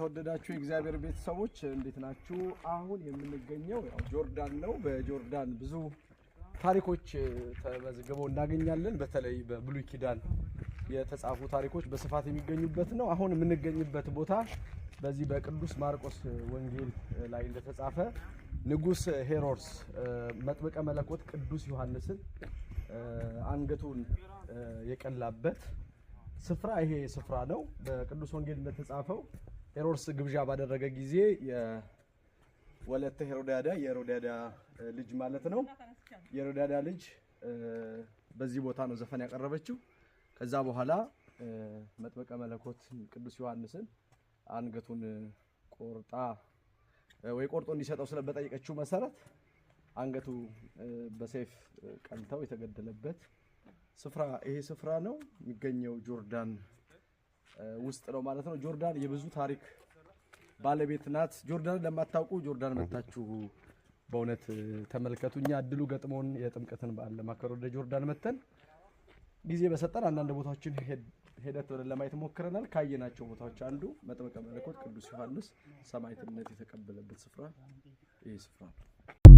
የተወደዳችሁ የእግዚአብሔር ቤተሰቦች እንዴት ናችሁ? አሁን የምንገኘው ያው ጆርዳን ነው። በጆርዳን ብዙ ታሪኮች ተመዝግበው እናገኛለን። በተለይ በብሉይ ኪዳን የተጻፉ ታሪኮች በስፋት የሚገኙበት ነው። አሁን የምንገኝበት ቦታ በዚህ በቅዱስ ማርቆስ ወንጌል ላይ እንደተጻፈ ንጉስ ሄሮድስ መጥምቀ መለኮት ቅዱስ ዮሐንስን አንገቱን የቀላበት ስፍራ ይሄ ስፍራ ነው። በቅዱስ ወንጌል እንደተጻፈው ሄሮድስ ግብዣ ባደረገ ጊዜ የወለተ የሄሮድያዳ ልጅ ማለት ነው። የሄሮድያዳ ልጅ በዚህ ቦታ ነው ዘፈን ያቀረበችው። ከዛ በኋላ መጥምቀ መለኮት ቅዱስ ዮሐንስን አንገቱን ቆርጦ እንዲሰጠው ስለበጠየቀችው መሰረት አንገቱ በሰይፍ ቀልተው የተገደለበት ስፍራ ይሄ ስፍራ ነው። የሚገኘው ጆርዳን ውስጥ ነው ማለት ነው። ጆርዳን የብዙ ታሪክ ባለቤት ናት። ጆርዳን ለማታውቁ ጆርዳን መጣችሁ በእውነት ተመልከቱኛ። እድሉ ገጥሞን የጥምቀትን በዓል ለማክበር ወደ ጆርዳን መተን ጊዜ በሰጠን አንዳንድ ቦታዎችን ሄደት ወደ ለማየት ሞክረናል። ካየናቸው ቦታዎች አንዱ መጥምቀ መለኮት ቅዱስ ዮሐንስ ሰማዕትነት የተቀበለበት ስፍራ ይሄ ስፍራ ነው።